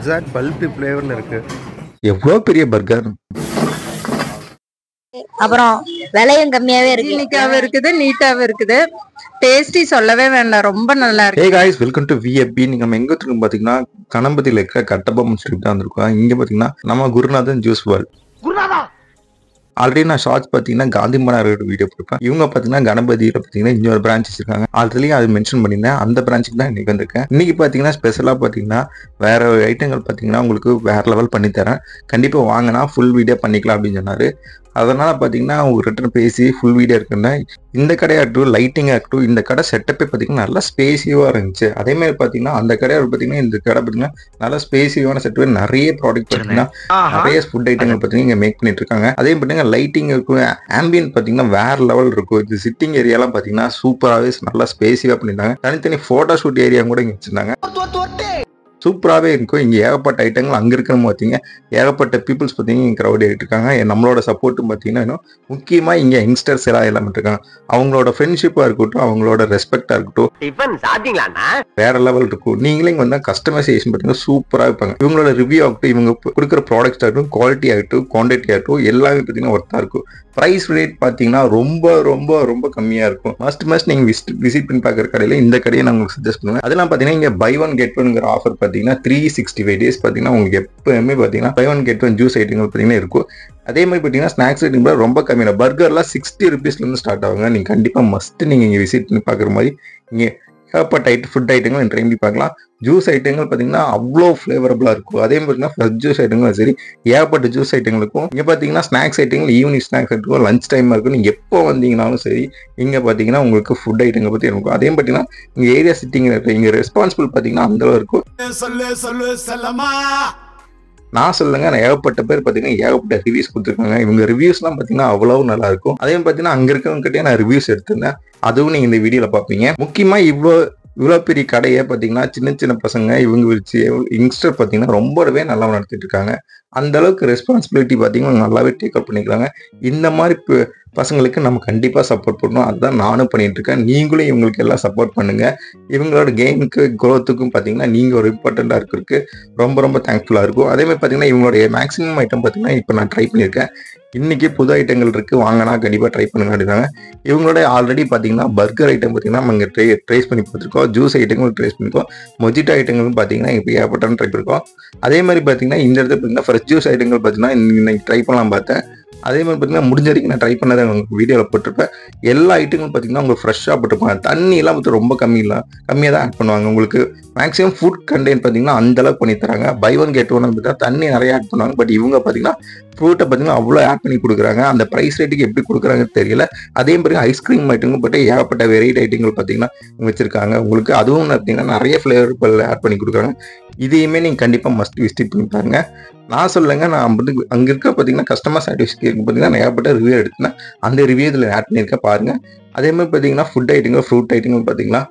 Exact பல்பி ஃப்ளேவர்ல இருக்கு. எவ்வளோ பெரிய பர்கர். அப்புறம் விலையும் கம்மியாவே இருக்கு. யூனிக்காவே இருக்குது, நீட்டாவே இருக்குது. டேஸ்டி சொல்லவே வேண்டாம், ரொம்ப நல்லா இருக்கு. Hey guys, welcome to VFP. நீங்க நம்ம எங்க இருக்கோம் பாத்தீங்கன்னா கணபதியில இருக்க கட்டபொம்மன் ஸ்ட்ரீட் தான் வந்திருக்கோம். இங்க பாத்தீங்கன்னா நம்ம குருநாதன் ஜூஸ் வேர்ல்ட். ஆல்ரெடி நான் ஷார்ட்ஸ் பார்த்தீங்கன்னா காந்தி மன்னாரோட வீடியோ போட்டிருப்பேன். இவங்க பார்த்தீங்கன்னா கணபதியில் பார்த்தீங்கன்னா இன்னொரு பிரான்ச் வச்சிருக்காங்க. ஆல்ரெடி அது மென்ஷன் பண்ணியிருந்தேன். அந்த பிரான்ச்சுக்கு தான் இன்னைக்கு வந்திருக்கேன். இன்னைக்கு பார்த்தீங்கன்னா ஸ்பெஷலாக பார்த்தீங்கன்னா வேற ஐட்டங்கள் பார்த்தீங்கன்னா உங்களுக்கு வேற லெவல் பண்ணி தரேன். கண்டிப்பாக வாங்கினா ஃபுல் வீடியோ பண்ணிக்கலாம் அப்படின்னு சொன்னாரு. அதனால பார்த்தீங்கன்னா அவங்க ரிட்டர்ன் பேசி ஃபுல் வீடியோ இருக்குன்னா இந்த கடையாகட்டும் லைட்டிங்காக இருக்கட்டும் இந்த கடை செட்டப்பே பார்த்தீங்கன்னா நல்லா ஸ்பேசிவாக இருந்துச்சு. அதே மாதிரி பார்த்தீங்கன்னா அந்த கடையோட பார்த்தீங்கன்னா இந்த கடை பார்த்தீங்கன்னா நல்லா ஸ்பேசிவான செட்டு, நிறைய ப்ராடக்ட் பார்த்தீங்கன்னா நிறைய ஃபுட் ஐட்டங்கள் பார்த்தீங்கன்னா இங்கே மேக் பண்ணிட்டு இருக்காங்க. அதே பார்த்தீங்கன்னா லைட்டிங் இருக்கும், ஆம்பியன்ட் பார்த்தீங்கன்னா வேற லெவல் இருக்கும். இது சிட்டிங் ஏரியாலாம் பார்த்தீங்கன்னா சூப்பராகவே நல்லா ஸ்பேசிவாக பண்ணியிருந்தாங்க. தனித்தனி ஃபோட்டோ ஷூட் ஏரியா கூட இங்கே வச்சிருந்தாங்க. சூப்பராகவே இருக்கும். இங்கே ஏகப்பட்ட ஐட்டங்கள் அங்கே இருக்கிறவங்க பார்த்தீங்க ஏகப்பட்ட பீப்புள்ஸ் பார்த்தீங்கன்னா இங்கே க்ரௌட் ஆகிட்டு இருக்காங்க. நம்மளோட சப்போர்ட்டும் பார்த்தீங்கன்னா இன்னும் முக்கியமாக இங்கே யங்ஸ்டர்ஸ் எல்லாம் இருக்காங்க. அவங்களோட ஃப்ரெண்ட்ஷிப்பாக இருக்கட்டும், அவங்களோட ரெஸ்பெக்டாக இருக்கட்டும் வேற லெவல் இருக்கும். நீங்களே இங்கே வந்தால் கஸ்டமைசேஷன் பார்த்தீங்கன்னா சூப்பராக இருப்பாங்க. இவங்களோட ரிவ்யூ ஆகட்டும், இவங்க கொடுக்குற ப்ராடக்ட்ஸ் ஆகட்டும், குவாலிட்டி ஆகட்டும், குவான்டிட்டி ஆகட்டும் எல்லாமே பார்த்தீங்கன்னா ஒர்த்தாக இருக்கும். ப்ரைஸ் ரேட் பார்த்தீங்கன்னா ரொம்ப ரொம்ப ரொம்ப கம்மியாக இருக்கும். மஸ்ட் நீங்கள் விசிட் பண்ணி பார்க்குற கடையில் இந்த கடையை நான் உங்களுக்கு சஜஸ்ட் பண்ணுவேன். அதெல்லாம் பார்த்தீங்கன்னா இங்கே பை ஒன் கெட் ஒன்ங்கிற ஆஃபர் பார்த்தீங்கன்னா 365 days பார்த்தீங்கன்னா உங்களுக்கு எப்பவுமே பார்த்தீங்கன்னா buy one get one juice ஐட்டங்கள் பார்த்தீங்கன்னா இருக்கும். அதே மாதிரி பார்த்தீங்கன்னா ஸ்நாக்ஸ் ஐட்டம் ரொம்ப கம்மியான பர்கர்லாம் 60 rupeesலேருந்து ஸ்டார்ட் ஆகுங்க. நீங்கள் கண்டிப்பாக மஸ்ட் நீங்கள் இங்கே விசிட் பண்ணி பார்க்குற மாதிரி இங்கே ஏகப்பட்ட ஃபுட் ஐட்டங்கள் ட்ரை பண்ணி பார்க்கலாம். ஜூஸ் ஐட்டங்கள் பார்த்தீங்கன்னா அவ்வளோ ஃப்ளேவரபுளாக இருக்கும். அதே மாதிரி ஃப்ரெஷ் ஜூஸ் ஐட்டங்களும் சரி ஏகப்பட்ட ஜூஸ் ஐட்டங்களுக்கும் இங்கே பார்த்தீங்கன்னா ஸ்நாக்ஸ் ஐட்டங்கள் ஈவினிங் ஸ்நாக்ஸ் ஐட்டம் லஞ்ச் டைமாக இருக்கும். நீங்கள் எப்போ வந்தீங்கன்னாலும் சரி இங்கே பார்த்தீங்கன்னா உங்களுக்கு ஃபுட் ஐட்டங்கள் பற்றி இருக்கும். அதே பார்த்தீங்கன்னா இங்கே ஏரியா சிட்டிங் இங்கே ரெஸ்பான்சிபிள் பார்த்தீங்கன்னா அந்தளவு இருக்கும். நான் சொல்லுங்க, நான் ஏகப்பட்ட பேர் பார்த்தீங்கன்னா ஏகப்பட்ட ரிவ்யூஸ் கொடுத்துருக்காங்க. இவங்க ரிவ்யூஸ்லாம் பார்த்தீங்கன்னா அவ்வளோ நல்லா இருக்கும். அதே பார்த்தீங்கன்னா அங்கே இருக்கவங்க கிட்டே நான் ரிவ்யூஸ் எடுத்திருந்தேன். அதுவும் நீங்கள் இந்த வீடியோவில் பார்ப்பீங்க. முக்கியமாக இவ்வளோ பெரிய கடையை பார்த்தீங்கன்னா சின்ன சின்ன பசங்க இவங்க வச்சு யங்ஸ்டர் பார்த்தீங்கன்னா ரொம்பவே நல்லா நடத்திட்டு இருக்காங்க. அந்த அளவுக்கு ரெஸ்பான்சிபிலிட்டி பார்த்தீங்கன்னா நல்லாவே டேக் அப் பண்ணிக்கிறாங்க. இந்த மாதிரி பசங்களுக்கு நம்ம கண்டிப்பாக சப்போர்ட் பண்ணணும். அதுதான் நானும் பண்ணிட்டு இருக்கேன். நீங்களும் இவங்களுக்கு எல்லாம் சப்போர்ட் பண்ணுங்க. இவங்களோட கேமுக்கு க்ரோத்துக்கும் பார்த்தீங்கன்னா நீங்கள் ஒரு இம்பார்ட்டண்ட்டாக இருக்கிறதுக்கு ரொம்ப ரொம்ப தேங்க்ஃபுல்லாக இருக்கும். அதே மாதிரி பார்த்தீங்கன்னா இவங்களுடைய மேக்ஸிமம் ஐட்டம் பார்த்தீங்கன்னா இப்போ நான் ட்ரை பண்ணியிருக்கேன். இன்னைக்கு புது ஐட்டங்கள் இருக்குது, வாங்கினா கண்டிப்பாக ட்ரை பண்ணுங்க அப்படின்னாங்க. இவங்களோட ஆல்ரெடி பார்த்தீங்கன்னா பர்கர் ஐட்டம் பார்த்தீங்கன்னா நம்ம இங்கே ட்ரேஸ் பண்ணி பார்த்துருக்கோம். ஜூஸ் ஐட்டங்களும் ட்ரேஸ் பண்ணியிருக்கோம். மொஜிட்டோ ஐட்டங்களும் பார்த்தீங்கன்னா இப்போ ஏற்பட்டான்னு ட்ரை பண்ணியிருக்கோம். அதே மாதிரி பார்த்தீங்கன்னா இந்த இடத்துல பார்த்தீங்கன்னா ஃப்ரெஷ் ஜூஸ் ஐட்டங்கள் பார்த்தீங்கன்னா இன்னைக்கு ட்ரை பண்ணலாம் பார்த்தேன். அதே மாதிரி பார்த்தீங்கன்னா முடிஞ்ச வரைக்கும் நான் ட்ரை பண்ணதை உங்களுக்கு வீடியோவில் போட்டிருப்பேன். எல்லா ஐட்டங்களும் பார்த்தீங்கன்னா உங்களுக்கு ஃப்ரெஷ்ஷாக போட்டிருப்பாங்க. தண்ணியெல்லாம் பார்த்து ரொம்ப கம்மியாக தான் ஆட் பண்ணுவாங்க. உங்களுக்கு மேக்ஸிமம் ஃபுட் கண்டென்ட் பார்த்தீங்கன்னா அந்தளவுக்கு பண்ணி தராங்க. பை ஒன் கெட் ஒன் பார்த்தீங்கன்னா தண்ணி நிறைய ஆட் பண்ணுவாங்க. பட் இவங்க பார்த்தீங்கன்னா ஃப்ரூட்டை பார்த்தீங்கன்னா அவ்வளோ ஆட் பண்ணி கொடுக்குறாங்க. அந்த ப்ரைஸ் ரேட்டுக்கு எப்படி கொடுக்குறாங்கன்னு தெரியல. அதே மாதிரி ஐஸ்கிரீம் ஐட்டங்களும் போட்டு ஏகப்பட்ட வெரைட்டி ஐட்டங்கள் பார்த்தீங்கன்னா வச்சிருக்காங்க. உங்களுக்கு அதுவும் பார்த்தீங்கன்னா நிறைய ஃப்ளேவர் ஆட் பண்ணி கொடுக்குறாங்க. இதையுமே நீங்கள் கண்டிப்பாக மஸ்ட் விசிட் பண்ணி பாருங்க. நான் சொல்லுங்க, நான் வந்து அங்கே இருக்க பார்த்தீங்கன்னா கஸ்டமர் சாட்டிஸ்ஃபேக்ஷன் பார்த்தீங்கன்னா நான் ஏகப்பட்ட ரிவ்யூ எடுத்தேன். அந்த ரிவ்யூ இதில் ஆட் பண்ணியிருக்கேன் பாருங்க. அதே மாதிரி பார்த்தீங்கன்னா ஃபுட் ஐட்டங்கள் ஃப்ரூட் ஐட்டங்கள் பார்த்தீங்கன்னா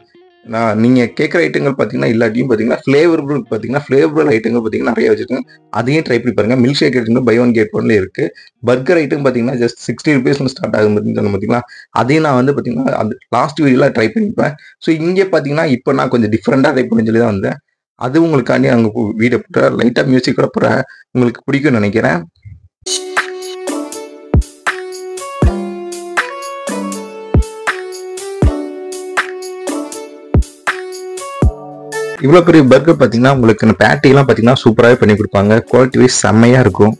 நீங்கள் கேட்குற ஐட்டங்கள் பார்த்தீங்கன்னா இல்லாட்டியும் பார்த்தீங்கன்னா ஃப்ளேவரபுள் ஐட்டங்கள் பார்த்தீங்கன்னா நிறைய வச்சுருக்கேன். அதையும் ட்ரை பண்ணி பாருங்க. மில்க் ஷேக் ஐட்டங்கள் பை ஒன் கெட் ஒன்ல இருக்குது. பர்கர் ஐட்டம் பார்த்தீங்கன்னா ஜஸ்ட் 60 rupeesல ஸ்டார்ட் ஆகும் பார்த்தீங்கன்னா அதையும் நான் வந்து பார்த்தீங்கன்னா அந்த லாஸ்ட் வீடியோவில் ட்ரை பண்ணிப்பேன். ஸோ இங்கே பார்த்தீங்கன்னா இப்போ நான் கொஞ்சம் டிஃப்ரெண்ட்டாக ட்ரை பண்ணி சொல்லி தான் வந்தேன். அது உங்களுக்காண்டி நாங்கள் வீடியோ போட்டு லைட்டாக மியூசிக்கோட போகிறேன். உங்களுக்கு பிடிக்கும்னு நினைக்கிறேன். இவ்வளோ பெரிய பர்கர் பார்த்தீங்கன்னா உங்களுக்கு இந்த பேட்டிலாம் பார்த்தீங்கன்னா சூப்பராகவே பண்ணி கொடுப்பாங்க. குவாலிட்டி வைஸ் செம்மையாக இருக்கும்.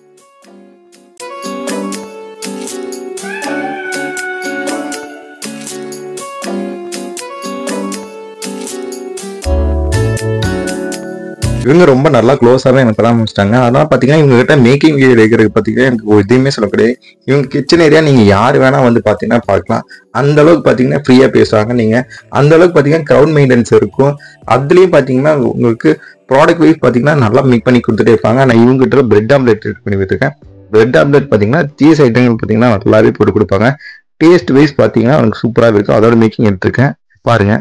இவங்க ரொம்ப நல்லா க்ளோஸாகவே எனக்கு பராமரிச்சிட்டாங்க. அதனால பார்த்தீங்கன்னா இவங்க கிட்ட மேக்கிங் வீடியோ எடுக்கிறது பார்த்தீங்கன்னா எனக்கு எதுவுமே சொல்ல கிடையாது. இவங்க கிச்சன் ஏரியா நீங்கள் யார் வேணால் வந்து பார்த்தீங்கன்னா பார்க்கலாம். அந்த அளவுக்கு பார்த்தீங்கன்னா ஃப்ரீயாக பேசுவாங்க. நீங்கள் அந்த அளவுக்கு பார்த்தீங்கன்னா க்ரௌட் மெயின்டெனன்ஸ் இருக்கும். அதுலேயும் பார்த்தீங்கன்னா உங்களுக்கு ப்ராடக்ட் வைஸ் பார்த்தீங்கன்னா நல்லா மேக் பண்ணி கொடுத்துட்டே இருப்பாங்க. நான் இவங்க கிட்ட பிரெட் ஆம்லெட் பண்ணி வச்சிருக்கேன். பிரெட் ஆம்லெட் பார்த்தீங்கன்னா சீஸ் ஐட்டங்கள் பார்த்தீங்கன்னா நல்லாவே போட்டு கொடுப்பாங்க. டேஸ்ட் வைஸ் பார்த்தீங்கன்னா எனக்கு சூப்பராக இருக்கும். அதோட மேக்கிங் எடுத்திருக்கேன் பாருங்க.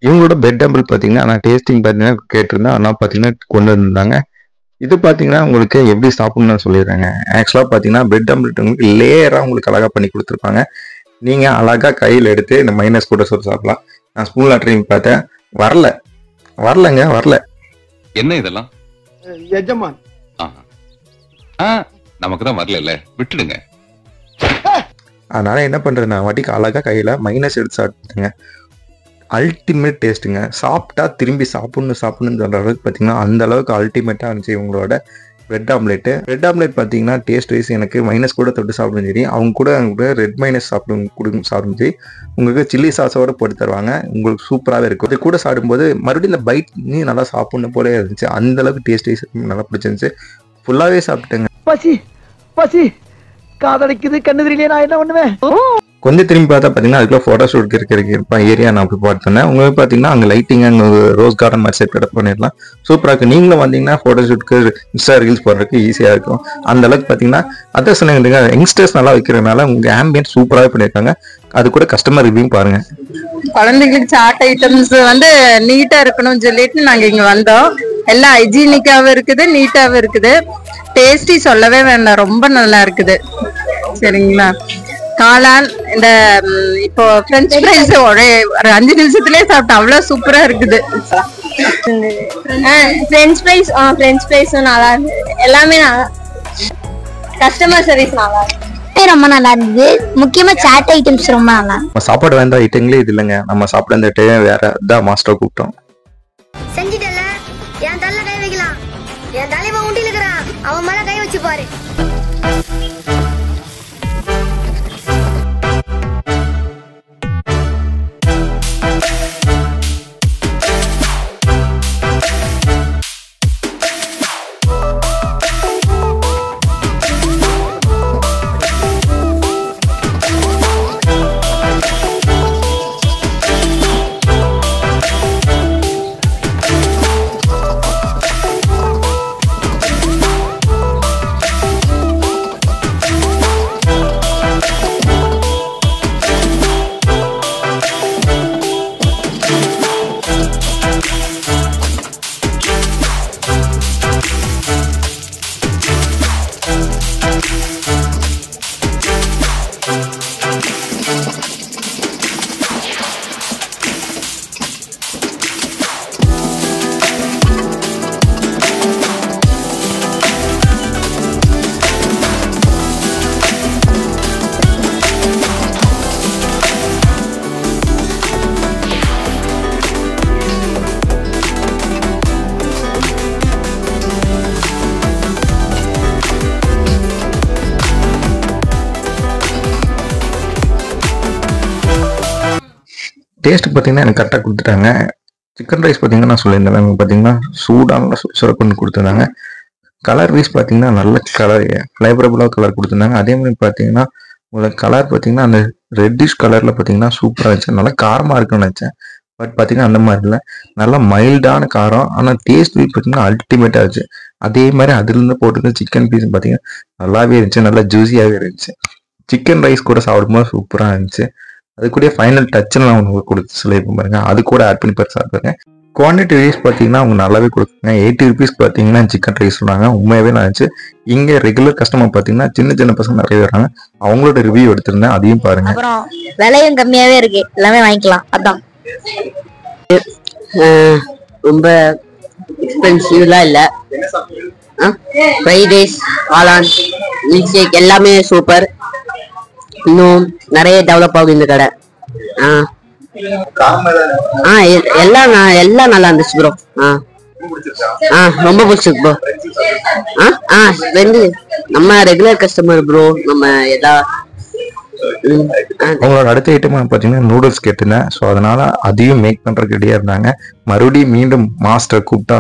இவங்களோட பெட் டம்பிள் பார்த்தீங்கன்னா நான் டேஸ்டிங் பார்த்தீங்கன்னா கேட்டிருந்தேன், ஆனால் பார்த்தீங்கன்னா கொண்டு வந்திருந்தாங்க. இது பார்த்தீங்கன்னா உங்களுக்கு எப்படி சாப்பிடணும்னு சொல்லிடுறாங்க. ஆக்சுவலாக பார்த்தீங்கன்னா பெட் டம்பிள் உங்களுக்கு லேயராக உங்களுக்கு அழகாக பண்ணி கொடுத்துருப்பாங்க. நீங்கள் அழகாக கையில் எடுத்து இந்த மைனஸ் கூட சொல்லி சாப்பிடலாம். நான் ஸ்பூனில் ட்ரைங் பார்த்தேன், வரல. என்ன இதெல்லாம் எஜமான் நமக்கு தான் வரல, விட்டுடுங்க. அதனால என்ன பண்ணுறது, நான் வாட்டிக்கு அழகாக கையில் மைனஸ் எடுத்து சாப்பிட்டுங்க. அல்டிமேட் டேஸ்ட்டுங்க. சாப்பிட்டா திரும்பி சாப்பிட்ணுன்னு சொல்கிற அளவுக்கு பார்த்தீங்கன்னா அந்த அளவுக்கு அல்டிமேட்டாக இருந்துச்சு இவங்களோட ரெட் ஆம்லேட்டு. ரெட் ஆம்லேட் பார்த்தீங்கன்னா டேஸ்ட் வைஸ் எனக்கு மைனஸ் கூட தொட்டு சாப்பிடும் சரி, அவங்க கூட ரெட் மைனஸ் சாப்பிடும் சரி, உங்களுக்கு சில்லி சாஸோட போட்டு தருவாங்க. உங்களுக்கு சூப்பராகவே இருக்கும். இது கூட சாப்பிடும்போது மறுபடியும் இந்த பைட் நீ நல்லா சாப்பிட்ணும் போலே இருந்துச்சு. அந்த அளவுக்கு டேஸ்ட் வைஸ் நல்லா பிடிச்சிருந்துச்சு. ஃபுல்லாகவே சாப்பிட்டுங்க. பசி காதடிக்குது, கண்ணு தெரியலையே, நான் என்ன பண்ணுவேன்? கொஞ்சம் திரும்பி பார்த்தா பார்த்தீங்கன்னா அதுக்குள்ள ஃபோட்டோ ஷூட் இருக்கிற ஏரியா நான் போய் பார்த்தேன். உங்களுக்கு பார்த்தீங்கன்னா அங்கே லைட்டிங், அங்கே ரோஸ் கார்டன் மாதிரி செட் பண்ணிடலாம். சூப்பராக இருக்குது. நீங்களும் வந்தீங்கன்னா ஃபோட்டோ ஷூட்டுக்கு இன்ஸ்டா ரீல்ஸ் போடுறதுக்கு ஈஸியாக இருக்கும். அந்த அளவுக்கு பார்த்தீங்கன்னா அதான் சொன்னீங்க, யங்ஸ்டர்ஸ் நல்லா வைக்கிறதுனால உங்கள் ஆம்பியன்ஸ் சூப்பராகவே பண்ணியிருக்காங்க. அது கூட கஸ்டமர் ரிவ்யூ பாருங்க. குழந்தைங்களுக்கு சாட் ஐட்டம்ஸ் வந்து நீட்டா இருக்கணும்னு சொல்லிட்டு நாங்க இங்க வந்தோம். எல்லாம் ஹைஜீனிக்காவும் இருக்குது, நீட்டாவும் இருக்குது. டேஸ்டி சொல்லவே வேண்டாம், ரொம்ப நல்லா இருக்குது. சரிங்களா? காளான் இந்த இப்போ பிரெஞ்ச் ஃப்ரைஸ் ஒரு 5 நிமிஷத்துலயே சாப்பிட்டா அவ்வளவு சூப்பரா இருக்குது. பிரெஞ்ச் ஃப்ரைஸும் நல்லா இருந்தது. எல்லாமே நல்லா, கஸ்டமர் சர்வீஸ் நல்லா இருந்தது, ரொம்ப நல்லா இருந்தது. முக்கியமா சாட் ஐட்டம்ஸ் ரொம்ப நல்லா. நம்ம சாப்பாடு வேண்டாம் ஐட்டங்களே இது இல்லைங்க, நம்ம சாப்பிட அந்த டைம் வேற தான் மாஸ்டர் கூப்பிட்டோம். செஞ்சிட்டல, என் தள்ள கை வைக்கலாம். என் தலைவன் உண்டில இருக்கிறான், அவன் மேல கை வச்சு பாரு. டேஸ்ட் பார்த்தீங்கன்னா எனக்கு கரெக்டாக கொடுத்துட்டாங்க. சிக்கன் ரைஸ் பார்த்தீங்கன்னா நான் சொல்லியிருந்தேன், பார்த்தீங்கன்னா சூடான சுரப்புன்னு கொடுத்துருந்தாங்க. கலர் வைஸ் பார்த்தீங்கன்னா நல்ல கலர், ஃப்ளேவரபுளாக கலர் கொடுத்துருந்தாங்க. அதே மாதிரி பார்த்தீங்கன்னா உங்களுக்கு கலர் பார்த்தீங்கன்னா அந்த ரெட்டிஷ் கலரில் பார்த்தீங்கன்னா சூப்பராக இருந்துச்சு. நல்லா காரமாக இருக்குன்னு நினச்சேன், பட் பார்த்தீங்கன்னா அந்த மாதிரி இல்லை, நல்லா மைல்டான காரம். ஆனால் டேஸ்ட் வைஸ் பார்த்தீங்கன்னா அல்டிமேட்டாக இருந்துச்சு. அதே மாதிரி அதுலேருந்து போட்டுருந்த சிக்கன் பீஸ் பார்த்தீங்கன்னா நல்லாவே இருந்துச்சு, நல்லா ஜூஸியாகவே இருந்துச்சு. சிக்கன் ரைஸ் கூட சாப்பிடும்போது சூப்பராக இருந்துச்சு. அது கூட ஃபைனல் டச்சுன்னு நான் உங்களுக்கு கொடுத்து சொல்லியிருப்பேன் பாருங்க, அது கூட ஆட் பண்ணி பார்த்து சாப்பிடுங்க. குவான்டிட்டி ரைஸ் பார்த்தீங்கன்னா அவங்க நல்லாவே கொடுக்குங்க. 80 rupees பார்த்தீங்கன்னா சிக்கன் ரைஸ் சொன்னாங்க, உண்மையாகவே நான் இருந்துச்சு. இங்கே ரெகுலர் கஸ்டமர் பார்த்தீங்கன்னா சின்ன பசங்க நிறைய வராங்க, அவங்களோட ரிவ்யூ எடுத்திருந்தேன், அதையும் பாருங்க. அப்புறம் விலையும் கம்மியாவே இருக்கு, எல்லாமே வாங்கிக்கலாம். அதான் ரொம்ப எக்ஸ்பென்சிவ்லாம் இல்லை. ஃப்ரைட் ரைஸ், காளான், மில்க் ஷேக் எல்லாமே சூப்பர். இன்னும் நிறைய டெவலப் ஆகுது இந்த கடை. எல்லாம் நல்லா இருந்துச்சு ப்ரோ. ரொம்ப பிடிச்சிருக்கு ப்ரோ. நம்ம ரெகுலர் கஸ்டமர் ப்ரோ. நம்ம அவங்களோட அடுத்த ஐட்டம் பார்த்தீங்கன்னா நூடுல்ஸ் கேட்டிருந்தேன். ஸோ அதனால அதையும் மேக் பண்றதுக்கு ரெடியா இருந்தாங்க. மறுபடியும் மீண்டும் மாஸ்டர் கூப்பிட்டா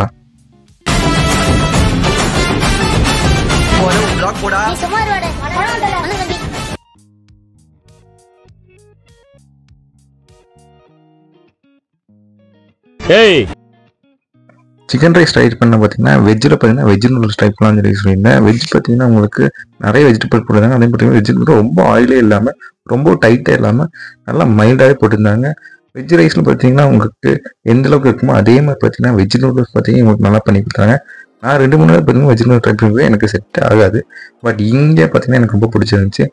சிக்கன் ரைஸ் ட்ரை பண்ண பார்த்தீங்கன்னா வெஜ்ஜில் பார்த்தீங்கன்னா வெஜ் நூடுல்ஸ் ட்ரை பண்ணலாம் சொல்லி சொல்லியிருந்தேன். வெஜ் பார்த்தீங்கன்னா உங்களுக்கு நிறைய வெஜிடபிள் போட்டிருந்தாங்க. அதே பார்த்தீங்கன்னா வெஜிடபிள் ரொம்ப ஆயிலே இல்லாமல் ரொம்ப டைட்டாக இல்லாமல் நல்லா மைல்டாகவே போட்டிருந்தாங்க. வெஜ் ரைஸில் பார்த்தீங்கன்னா உங்களுக்கு எந்த அளவுக்கு இருக்குமோ அதே மாதிரி பார்த்தீங்கன்னா வெஜ் நூடுல்ஸ் பார்த்தீங்கன்னா உங்களுக்கு நல்லா பண்ணி கொடுத்தாங்க. நான் 2-3 நாள் பார்த்தீங்கன்னா வெஜ் நூடுல்ஸ் ட்ரை பண்ணுறது எனக்கு செட் ஆகாது. பட் இங்கே பார்த்தீங்கன்னா எனக்கு ரொம்ப பிடிச்சிருந்துச்சு.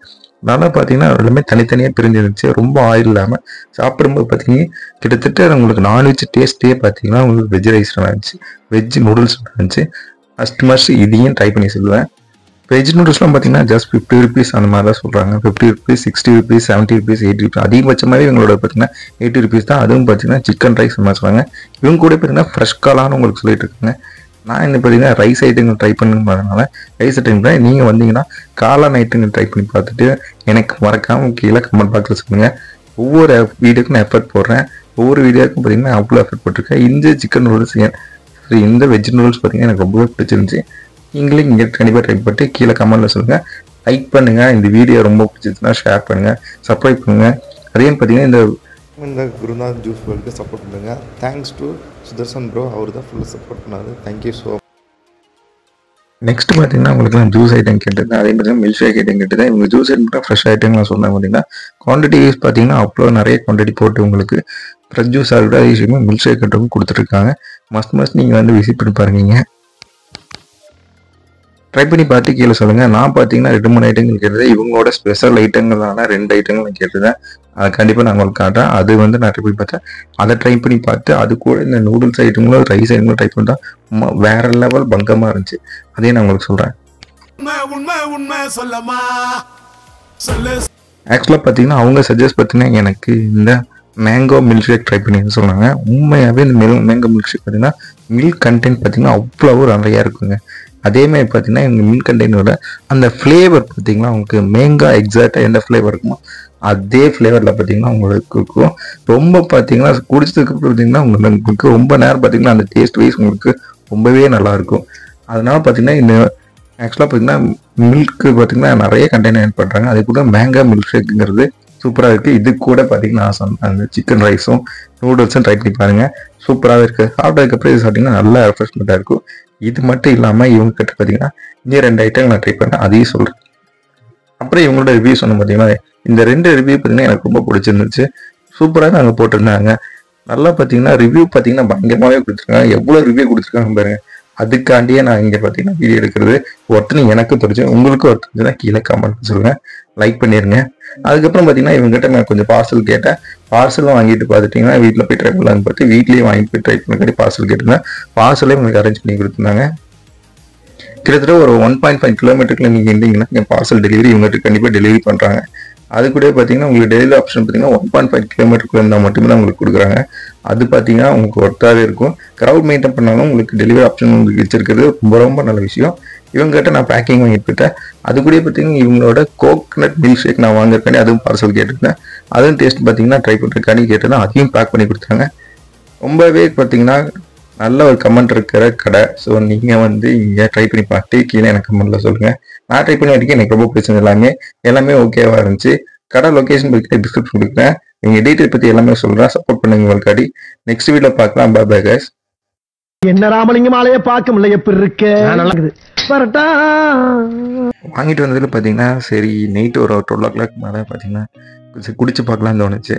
நல்லா பார்த்தீங்கன்னா எல்லாமே தனித்தனியாக பிரிஞ்சிருந்துச்சு. ரொம்ப ஆயில் இல்லாமல் சாப்பிடும்போது பார்த்தீங்கன்னா கிட்டத்தட்ட உங்களுக்கு நான்வெஜ் டேஸ்ட்டே பார்த்தீங்கன்னா உங்களுக்கு வெஜ் ரைஸ் இருந்துச்சு, வெஜ் நூடுல்ஸ் இருந்துச்சு. மஸ்ட் இதையும் ட்ரை பண்ணி சொல்லுவேன். வெஜ் நூடுல்ஸ்லாம் பார்த்தீங்கன்னா ஜஸ்ட் 50 rupees அந்த மாதிரி தான் சொல்கிறாங்க. 50 rupees, 60 rupees, 70 rupees, 80 rupees. அதிகபட்சமாகவே இவங்களோட பார்த்தீங்கன்னா 80 rupees தான். அதுவும் பார்த்தீங்கன்னா சிக்கன் ரைஸ் மாதிரி சொல்கிறாங்க. இவங்க கூட பார்த்தீங்கன்னா ஃப்ரெஷ் காலான்னு உங்களுக்கு சொல்லிட்டு இருக்காங்க. நான் என்ன பார்த்தீங்கன்னா ரைஸ் ஐட்டங்கள் ட்ரை பண்ணுறதுனால ரைஸ் ஐட்டம் தான். நீங்கள் வந்தீங்கன்னா காளான் ஐட்டங்கள் ட்ரை பண்ணி பார்த்துட்டு எனக்கு மறக்காமல் கீழே கமெண்ட் பாக்ஸில் சொல்லுங்கள். ஒவ்வொரு வீடியோக்கும் நான் எஃபர்ட் போடுறேன். ஒவ்வொரு வீடியோக்கும் பார்த்தீங்கன்னா அவ்வளோ எஃபர்ட் போட்டிருக்கேன். இந்த சிக்கன் நூடுல்ஸ் இந்த வெஜ் நூடுல்ஸ் பார்த்தீங்கன்னா எனக்கு ரொம்பவே பிடிச்சிருந்துச்சு. நீங்களும் இங்கே கண்டிப்பாக ட்ரை பண்ணிட்டு கீழே கமெண்ட்டில் சொல்லுங்கள். லைக் பண்ணுங்கள். இந்த வீடியோ ரொம்ப பிடிச்சிருச்சுன்னா ஷேர் பண்ணுங்கள், சப்ஸ்கிரைப் பண்ணுங்கள். அதே பார்த்தீங்கன்னா இந்த குருநாத் ஜூஸ் வேர்ல்டுக்கு சப்போர்ட் பண்ணுங்க. தேங்க்ஸ் டு சுதர்சன் ப்ரோ, அவர் தான் ஃபுல்லாக சப்போர்ட் பண்ணாரு. Thank you so much. நெக்ஸ்ட் பார்த்தீங்கன்னா உங்களுக்கு நான் ஜூஸ் ஐட்டம் கேட்டது, அதே பார்த்தீங்கன்னா மில்க் ஷேக் ஐட்டம் கேட்டது. இவங்க ஜூஸ் ஐட்டம் ஃப்ரெஷ் ஐட்டம்லாம் சொன்னாங்க. பார்த்தீங்கன்னா குவான்டிட்டி வைஸ் பார்த்தீங்கன்னா அவ்வளோ நிறைய குவான்டிட்டி போட்டு உங்களுக்கு ஃப்ரெஷ் ஜூஸாக இருக்கட்டும், அதே விஷயமா மில்க் ஷேக் ஐட்டம் கொடுத்துருக்காங்க. மஸ்ட் நீங்கள் வந்து விசிட் பண்ணி பாருங்க. ட்ரை பண்ணி பார்த்து கீழே சொல்லுங்கள். நான் பார்த்தீங்கன்னா 2-3 ஐட்டங்கள் கேட்டது. இவங்களோட ஸ்பெஷல் ஐட்டங்களான 2 ஐட்டங்கள் நான் கேட்டுருந்தேன். அதை கண்டிப்பாக நான் உங்களுக்கு காட்டுறேன். அது வந்து நான் ட்ரை பண்ணி பார்த்தேன். அதை ட்ரை பண்ணி பார்த்து அது கூட இந்த நூடுல்ஸ் ஐட்டங்களும் ரைஸ் ஐட்டங்களும் ட்ரை பண்ணிட்டா வேற லெவல் பங்கமாக இருந்துச்சு. அதே நான் உங்களுக்கு சொல்கிறேன். ஆக்சுவலாக பார்த்தீங்கன்னா அவங்க சஜஸ்ட் பார்த்தீங்கன்னா எனக்கு இந்த மேங்கோ மில்க் ஷேக் ட்ரை பண்ணி சொன்னாங்க. உண்மையாகவே இந்த மேங்கோ மில்க் ஷேக் பார்த்தீங்கன்னா மில்க் கண்டென்ட் பார்த்தீங்கன்னா அவ்வளோ நிறையா இருக்குங்க. அதேமாதிரி பார்த்தீங்கன்னா இந்த மில்க் கண்டெய்னரோட அந்த ஃப்ளேவர் பார்த்தீங்கன்னா உங்களுக்கு மேங்கோ எக்ஸாக்டாக எந்த ஃப்ளேவர் இருக்குமோ அதே ஃப்ளேவரில் பார்த்தீங்கன்னா உங்களுக்கு இருக்கும். ரொம்ப பார்த்தீங்கன்னா குடிச்சதுக்கு அப்புறம் பார்த்தீங்கன்னா உங்களுக்கு ரொம்ப நேரம் பார்த்தீங்கன்னா அந்த டேஸ்ட் வைஸ் உங்களுக்கு ரொம்பவே நல்லாயிருக்கும். அதனால பார்த்தீங்கன்னா இந்த ஆக்சுவலாக பார்த்தீங்கன்னா மில்க்கு பார்த்தீங்கன்னா நிறைய கண்டெய்னர் ஆட் பண்ணுறாங்க. அது கூட மேங்கோ மில்க் ஷேக்குங்கிறது சூப்பராக இருக்குது. இது கூட பார்த்தீங்கன்னா நான் சொன்னேன் அந்த சிக்கன் ரைஸும் நூடுல்ஸும் ட்ரை பண்ணி பாருங்கள். சூப்பராகவே இருக்குது. சாப்பிட்டதுக்கப்புறம் இது சாப்பிட்டிங்கன்னா நல்லா ரெஃப்ரெஷ்மெண்ட்டாக இருக்கும். இது மட்டும் இல்லாமல் இவங்க கிட்ட பார்த்தீங்கன்னா இன்னும் 2 ஐட்டம் நான் ட்ரை பண்ணேன், அதையும் சொல்கிறேன். அப்புறம் இவங்களோட ரிவ்யூ சொன்ன பார்த்தீங்கன்னா இந்த 2 ரிவ்யூ பார்த்தீங்கன்னா எனக்கு ரொம்ப பிடிச்சிருந்துச்சு. சூப்பராக நாங்கள் போட்டிருந்தாங்க. நல்லா பார்த்தீங்கன்னா ரிவ்யூ பார்த்தீங்கன்னா பயங்கரமாகவே கொடுத்துருக்காங்க. எவ்வளோ ரிவ்யூ கொடுத்துருக்காங்க பாருங்க. அதுக்காண்டியே நான் இங்கே பார்த்தீங்கன்னா வீடியோ எடுக்கிறது. ஒருத்தனை எனக்கு தெரிஞ்சு உங்களுக்கு ஒருத்தர் தான் கீழே கமெண்ட் சொல்லுங்கள், லைக் பண்ணிடுங்க. அதுக்கப்புறம் பார்த்தீங்கன்னா இவங்ககிட்ட நான் கொஞ்சம் பார்சல் கேட்டேன். பார்சலும் வாங்கிட்டு பார்த்துட்டிங்கன்னா வீட்டில் போய் ட்ரை பண்ணலான்னு பார்த்து வீட்லேயே வாங்கிட்டு போய் ட்ரை பண்ணி பார்சல் கேட்டிருந்தேன். பார்சலே உங்களுக்கு அரேஞ்ச் பண்ணி கொடுத்துருந்தாங்க. கிட்டத்தட்ட ஒரு 1.5 கிலோமீட்டருக்குள்ள நீங்கள் இருந்தீங்கன்னா என் பார்சல் டெலிவரி இவங்ககிட்ட கண்டிப்பாக டெலிவரி பண்ணுறாங்க. அது கூட பார்த்தீங்கன்னா உங்களுக்கு டெலிவரி ஆப்ஷன் பார்த்தீங்கன்னா 1.5 கிலோமீட்டருக்குள்ள இருந்தால் மட்டுமே தான் உங்களுக்கு கொடுக்குறாங்க. அது பார்த்தீங்கன்னா உங்களுக்கு ஒர்த்தாகவே இருக்கும். க்ரௌட் மெயின்டைன் பண்ணாலும் உங்களுக்கு டெலிவரி ஆப்ஷன் உங்களுக்கு வச்சிருக்கிறது ரொம்ப நல்ல விஷயம். இவங்ககிட்ட நான் பேக்கிங் வாங்கிட்டு போயிட்டேன். அது கூட பார்த்தீங்கன்னா இவங்களோட கோகனட் மில்க் ஷேக் நான் வாங்கிருக்கேன். அதுவும் பார்சல் கேட்டிருந்தேன். அதுவும் டேஸ்ட் பார்த்தீங்கன்னா ட்ரை பண்ணிருக்கானி கேட்டேன்னா அதையும் பேக் பண்ணி கொடுத்தாங்க. ரொம்பவே பார்த்தீங்கன்னா நல்ல ஒரு கமெண்ட் இருக்கிற கடை. ஸோ நீங்கள் வந்து இங்கே ட்ரை பண்ணி பார்த்து கீழே எனக்கு கமெண்ட்டில் சொல்லுங்கள். நான் ட்ரை பண்ணி வரைக்கும் எனக்கு ரொம்ப பிடிச்சது. எல்லாமே ஓகேவாக இருந்துச்சு. கடை லொக்கேஷன் பற்றி டிஸ்கிரிப்ஷன் கொடுக்குறேன். நீங்கள் டீட்டெயில் பற்றி எல்லாமே சொல்கிறேன். சப்போர்ட் பண்ணுங்க உங்களுக்காடி. நெக்ஸ்ட் வீடியோ பார்க்கலாம். Bye guys. என்ன ராமலிங்கம் ஆலைய பார்க்க முடியல, எப்படி இருக்கு? வாங்கிட்டு வந்ததில் பார்த்தீங்கன்னா சரி நைட்டு ஒரு 12 o'clock மேலே பார்த்தீங்கன்னா குடிச்சு பார்க்கலான்னு தோணுச்சு.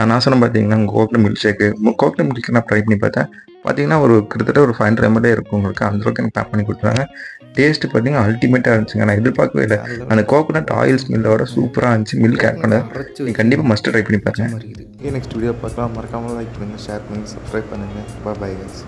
நான் சொன்ன பார்த்தீங்கன்னா கோகனட் மில்க் ஷேக்கு நான் ட்ரை பண்ணி பார்த்தேன். பார்த்தீங்கன்னா ஒரு கிட்டத்தட்ட ஒரு 500 ml இருக்கும் உங்களுக்கு. அந்தளவுக்கு எனக்கு பேக் பண்ணி கொடுத்தாங்க. டேஸ்ட்டு பார்த்தீங்கன்னா அல்டிமேட்டாக இருந்துச்சுங்க. நான் எதிர்பார்க்கவே இல்லை. அந்த கோகனட் ஆயில் ஸ்மெல்லோட சூப்பராக இருந்துச்சு. மில்க் ஆட் பண்ண நீங்கள் கண்டிப்பாக மஸ்ட் ட்ரை பண்ணி பார்த்தேன். நெக்ஸ்ட் வீடியோ பார்க்கலாம். மறக்காமல் லைக் பண்ணுங்கள், ஷேர் பண்ணுங்கள், சப்ஸ்கிரைப் பண்ணுங்கள். Bye guys.